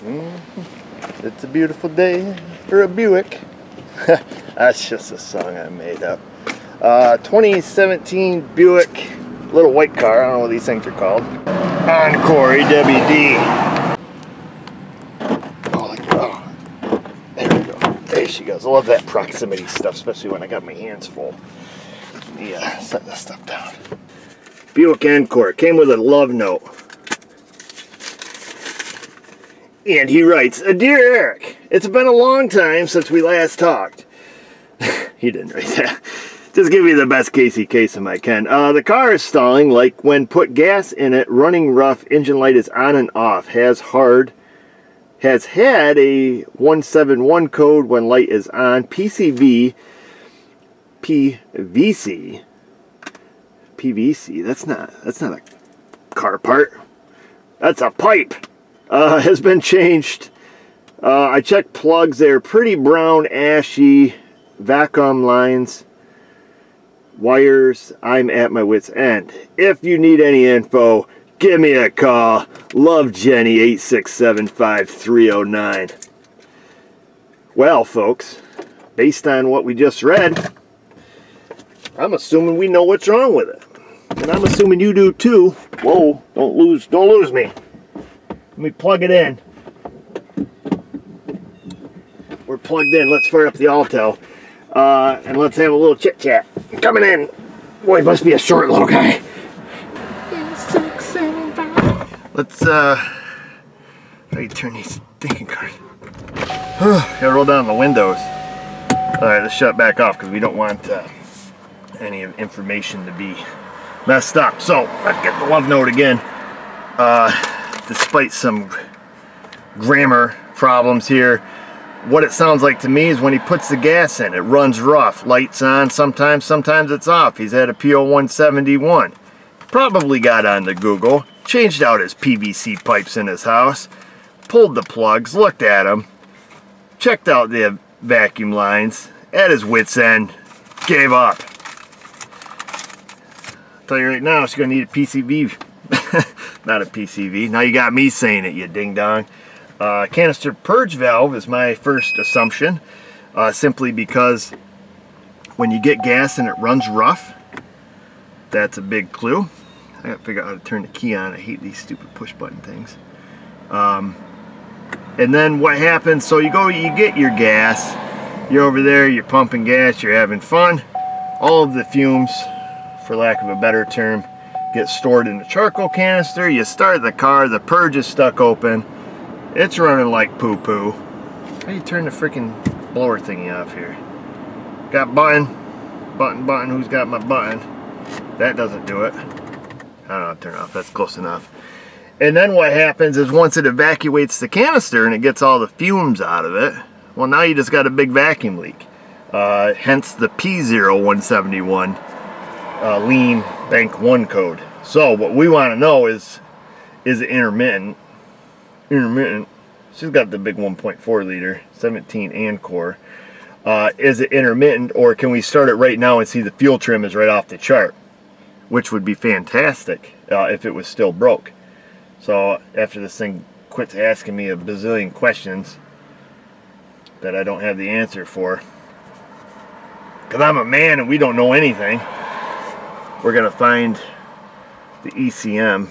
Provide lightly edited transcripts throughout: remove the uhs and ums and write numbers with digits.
It's a beautiful day for a Buick. That's just a song I made up. 2017 Buick, little white car. I don't know what these things are called. Encore EWD. Oh, there we go. There she goes. I love that proximity stuff, especially when I got my hands full. Yeah, set this stuff down. Buick Encore came with a love note. And he writes, "Dear Eric, it's been a long time since we last talked." He didn't write that. Just give you the best case I can. The car is stalling, like when put gas in it, running rough, engine light is on and off, has had a 171 code when light is on, PVC, that's not a car part. That's a pipe. Has been changed. I checked plugs. They're pretty brown, ashy, vacuum lines, wires. I'm at my wit's end. If you need any info, give me a call. Love, Jenny, 8675309. Well, folks, based on what we just read, I'm assuming we know what's wrong with it. And I'm assuming you do too. Whoa, don't lose me. Let me plug it in. We're plugged in. Let's fire up the Alto. And let's have a little chit chat. Coming in. Boy, he must be a short little guy. 675. Let's how do you turn these thinking cars? Gotta roll down the windows. Alright, let's shut back off because we don't want any information to be messed up. So let's get the love note again. Despite some grammar problems here, what it sounds like to me is when he puts the gas in, it runs rough. Lights on, sometimes it's off. He's had a PO 171. Probably got onto Google, changed out his PVC pipes in his house, pulled the plugs, looked at them, checked out the vacuum lines, at his wit's end, gave up. I'll tell you right now, she's going to need a PCV. Not a PCV. Now you got me saying it, you ding dong. Canister purge valve is my first assumption, simply because when you get gas and it runs rough, that's a big clue. I gotta figure out how to turn the key on. I hate these stupid push button things. And then what happens, so you get your gas, you're over there, you're pumping gas, you're having fun. All of the fumes, for lack of a better term, get stored in the charcoal canister. You start the car, the purge is stuck open, it's running like poo-poo. How do you turn the freaking blower thingy off here? Got button, who's got my button? That doesn't do it. I don't know how to turn it off, that's close enough. And then what happens is once it evacuates the canister and it gets all the fumes out of it, well, now you just got a big vacuum leak. Hence the P0171 lean bank 1 code. So what we want to know is it intermittent? She's got the big 1.4 liter 17 Encore. Is it intermittent, or can we start it right now and see the fuel trim is right off the chart, which would be fantastic if it was still broke. So after this thing quits asking me a bazillion questions that I don't have the answer for, because I'm a man and we don't know anything, we're going to find the ECM.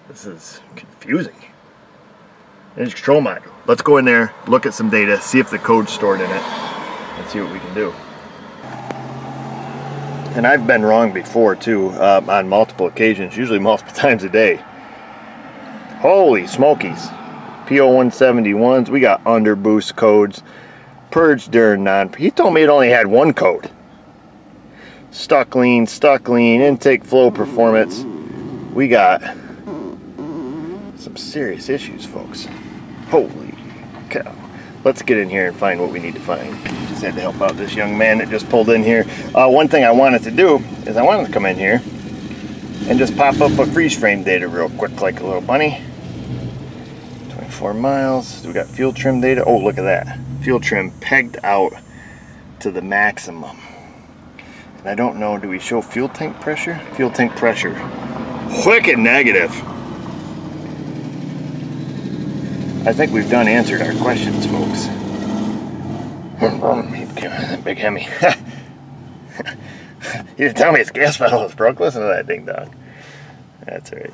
This is confusing. Engine control module. Let's go in there, look at some data, see if the code's stored in it, and see what we can do. And I've been wrong before too, on multiple occasions, usually multiple times a day. Holy smokies. PO 171s, we got underboost codes, purge during non. He told me it only had 1 code. Stuck lean, intake flow performance. We got some serious issues, folks. Holy cow. Let's get in here and find what we need to find. Just had to help out this young man that just pulled in here. One thing I wanted to do is I wanted to come in here and just pop up a freeze frame data real quick like a little bunny. 24 miles. We got fuel trim data. Oh, look at that. Fuel trim pegged out to the maximum. And I don't know, do we show fuel tank pressure? Fuel tank pressure. Wicked negative. I think we've done answered our questions, folks. Big Hemi. You didn't tell me its gas pedal was broke. Listen to that ding dong. That's all right.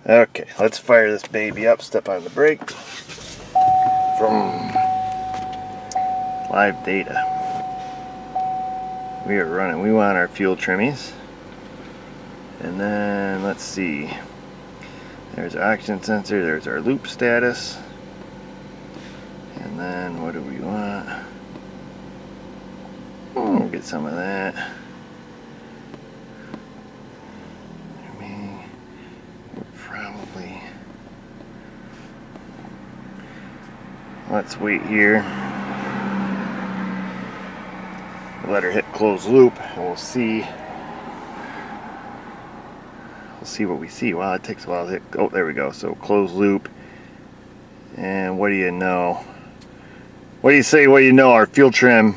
Okay, let's fire this baby up. Step on the brake. From live data. We are running. We want our fuel trimmies. And then let's see. There's our oxygen sensor. There's our loop status. And then what do we want? We'll get some of that. I mean, we're probably... Let's wait here. Let her hit close loop, and we'll see. We'll see what we see. Wow, it takes a while to hit. Oh, there we go. So close loop. And what do you know? What do you say? What do you know? Our fuel trim,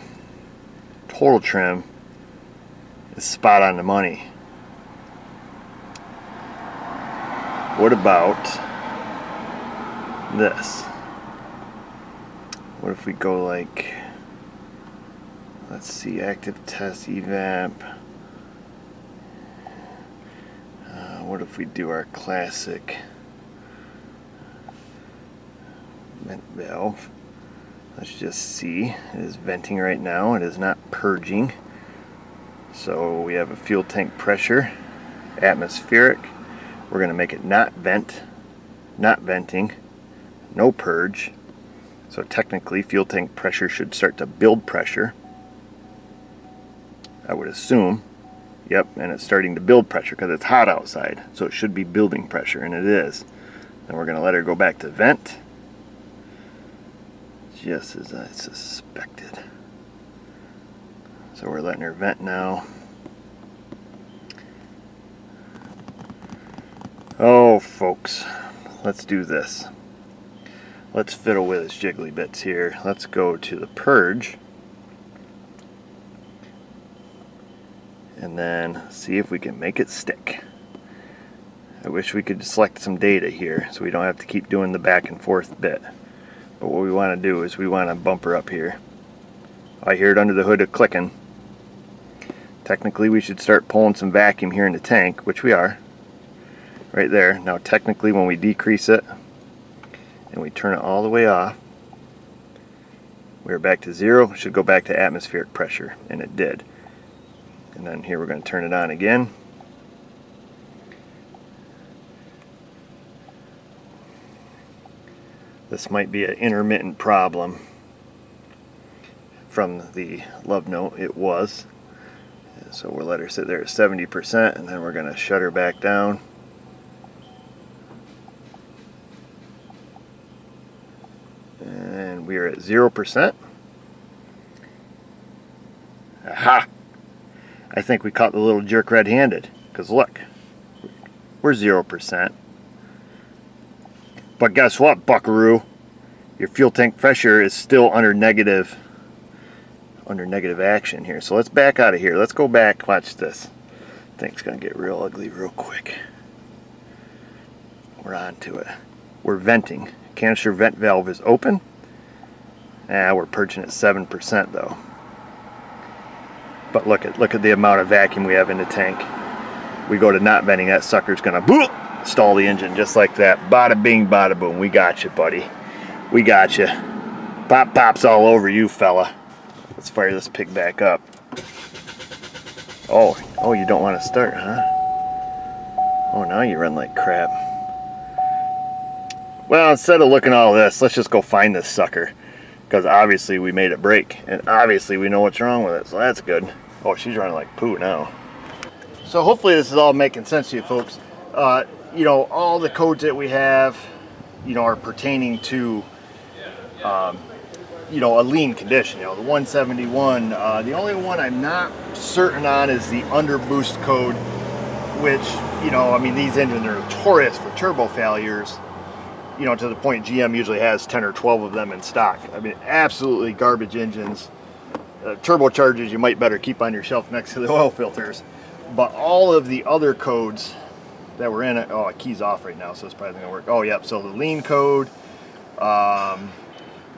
total trim, is spot on the money. What about this? What if we go like, let's see, active test evap. What if we do our classic vent valve? Let's just see. It is venting right now. It is not purging. So we have a fuel tank pressure, atmospheric. We're going to make it not vent, not venting, no purge. So technically fuel tank pressure should start to build pressure, I would assume. Yep, and it's starting to build pressure because it's hot outside, so it should be building pressure, and it is. Then we're going to let her go back to vent, just as I suspected. So we're letting her vent now. Oh, folks, let's do this. Let's fiddle with its jiggly bits here. Let's go to the purge. And then see if we can make it stick. I wish we could select some data here so we don't have to keep doing the back and forth bit. But what we want to do is we want to bump her up here. I hear it under the hood clicking. Technically we should start pulling some vacuum here in the tank, which we are. Right there. Now technically when we decrease it and we turn it all the way off, we're back to zero. It should go back to atmospheric pressure, and it did. And then here we're going to turn it on again. This might be an intermittent problem from the love note. It was. So we'll let her sit there at 70%, and then we're going to shut her back down. And we are at 0%. Aha! I think we caught the little jerk red-handed, because look, we're 0%. But guess what, buckaroo? Your fuel tank pressure is still under negative action here. So let's back out of here. Let's go back. Watch this. Thing's gonna get real ugly real quick. We're on to it. We're venting. Canister vent valve is open. We're purging at 7% though. But look at the amount of vacuum we have in the tank. We go to not venting, that sucker's gonna stall the engine just like that. Bada bing, bada boom. We got you, buddy. We got you. Pop pops all over you, fella. Let's fire this pig back up. Oh, you don't want to start, huh? Oh, now you run like crap. Well, instead of looking at all this, let's just go find this sucker. Because obviously we made it break, and obviously we know what's wrong with it, so that's good. Oh, she's running like poo now. So hopefully this is all making sense to you folks. You know, all the codes that we have, you know, are pertaining to, you know, a lean condition. You know, the 171. The only one I'm not certain on is the underboost code, which, you know, I mean, these engines are notorious for turbo failures. You know, to the point GM usually has 10 or 12 of them in stock. I mean, absolutely garbage engines. Turbochargers you might better keep on your shelf next to the oil filters. But all of the other codes that were in it. Oh, key's off right now, so it's probably not gonna work. Oh, yep. So the lean code,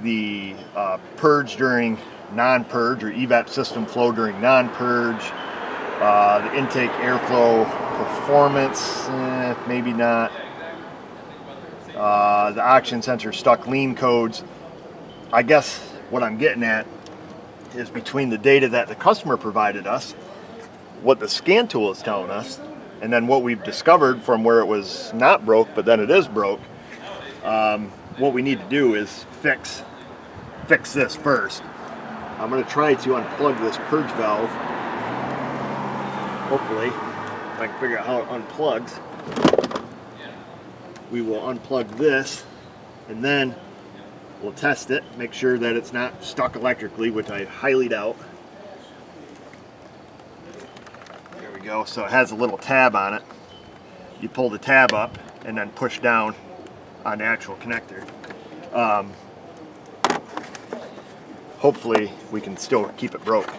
the purge during non-purge, or evap system flow during non-purge, the intake airflow performance, maybe not. The oxygen sensor stuck lean codes. I guess what I'm getting at is between the data that the customer provided us, what the scan tool is telling us, and then what we've discovered from where it was not broke, but then it is broke. What we need to do is fix this first. I'm going to try to unplug this purge valve. Hopefully, if I can figure out how it unplugs. We will unplug this, and then we'll test it, make sure that it's not stuck electrically, which I highly doubt. There we go. So it has a little tab on it. You pull the tab up and then push down on the actual connector. Hopefully we can still keep it broke.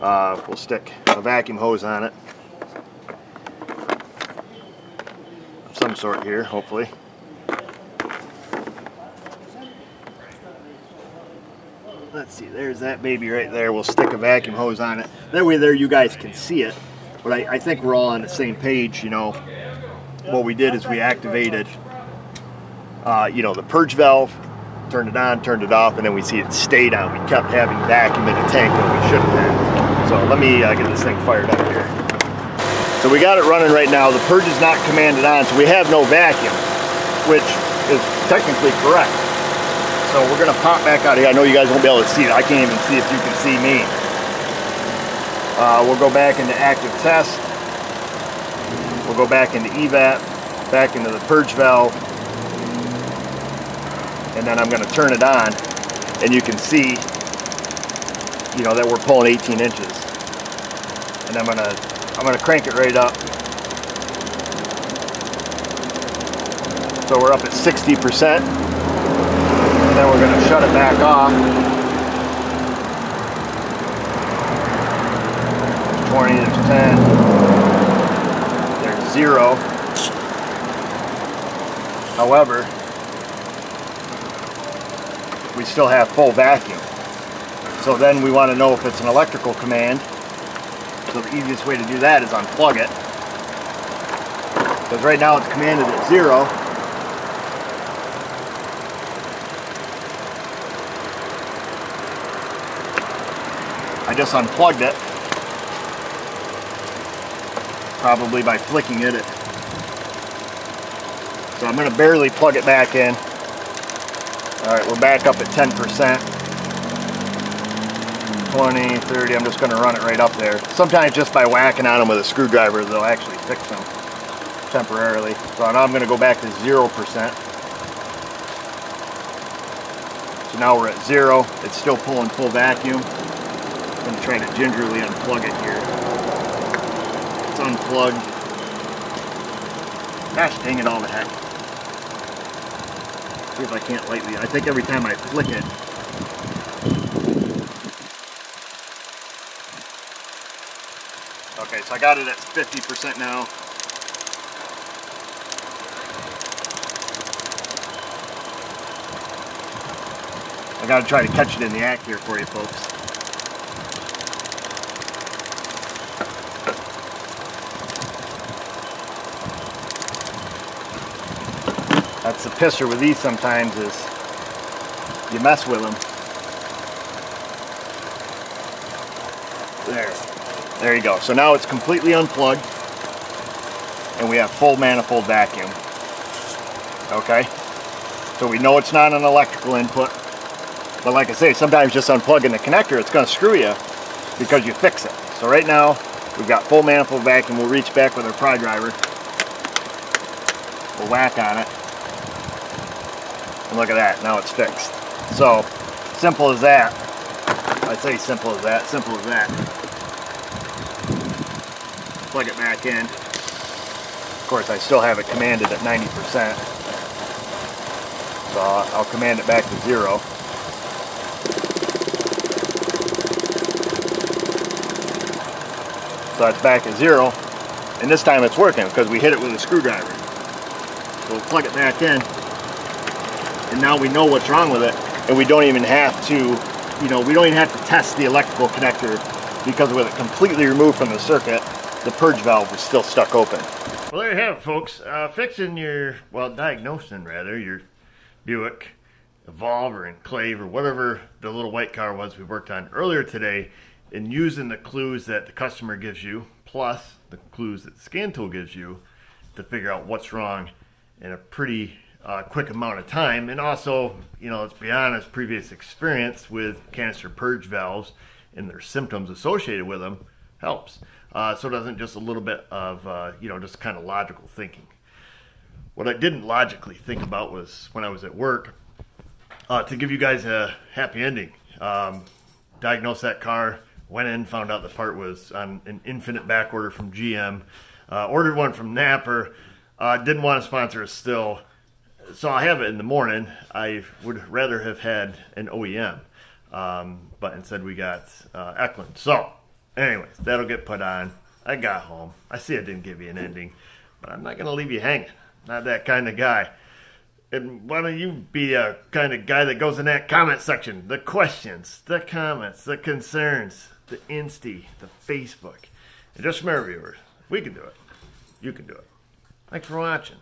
We'll stick a vacuum hose on it of some sort here, hopefully. Let's see, there's that baby right there. We'll stick a vacuum hose on it. That way there you guys can see it. But I think we're all on the same page, you know. What we did is we activated, you know, the purge valve, turned it on, turned it off, and then we see it stayed on. We kept having vacuum in the tank when we shouldn't have. So let me get this thing fired up here. So we got it running right now. The purge is not commanded on, so we have no vacuum, which is technically correct. So we're going to pop back out here. I know you guys won't be able to see it. I can't even see if you can see me. We'll go back into active test. We'll go back into evap, back into the purge valve, and then I'm going to turn it on, and you can see, you know, that we're pulling 18 inches. And I'm gonna crank it right up. So we're up at 60%, and then we're going to shut it back off. 20, there's 10, there's 0. However, we still have full vacuum. So then we want to know if it's an electrical command. So the easiest way to do that is unplug it. Because right now it's commanded at 0. I just unplugged it. Probably by flicking it. So I'm going to barely plug it back in. Alright, we're back up at 10%. 20, 30, I'm just going to run it right up there. Sometimes just by whacking on them with a screwdriver, they'll actually fix them temporarily. So now I'm going to go back to 0%. So now we're at 0. It's still pulling full vacuum. I'm going to try to gingerly unplug it here. It's unplugged. Gosh dang it all to heck. See if I can't lightly. I think every time I flick it, okay, so I got it at 50% now. I got to try to catch it in the act here for you folks. That's the pisser with these sometimes, is you mess with them. There you go. So now it's completely unplugged and we have full manifold vacuum. Okay? So we know it's not an electrical input. But like I say, sometimes just unplugging the connector, it's going to screw you because you fix it. So right now, we've got full manifold vacuum. We'll reach back with our pry driver. We'll whack on it. And look at that, now it's fixed. So, simple as that. I say simple as that, simple as that. Plug it back in. Of course, I still have it commanded at 90%. So I'll command it back to 0. So it's back at 0. And this time it's working because we hit it with a screwdriver. So we'll plug it back in. And now we know what's wrong with it. And we don't even have to, we don't even have to test the electrical connector, because with it completely removed from the circuit, the purge valve was still stuck open. Well, there you have it, folks. Fixing your, well, diagnosing rather, your Buick Evolve or Enclave or whatever the little white car was we worked on earlier today, and using the clues that the customer gives you, plus the clues that the scan tool gives you, to figure out what's wrong in a pretty quick amount of time. And also, let's be honest, previous experience with canister purge valves and their symptoms associated with them helps. So it doesn't just a little bit of, just kind of logical thinking. What I didn't logically think about was when I was at work, to give you guys a happy ending. Diagnosed that car, went in, found out the part was on an infinite back order from GM, ordered one from Napper, didn't want to sponsor us still, so I have it in the morning. I would rather have had an OEM, but instead we got Eklund. So anyways, that'll get put on. I got home. I see I didn't give you an ending, but I'm not going to leave you hanging. Not that kind of guy. And why don't you be a kind of guy that goes in that comment section? The questions, the comments, the concerns, the Insta, the Facebook. And just remember, viewers, if we can do it, you can do it. Thanks for watching.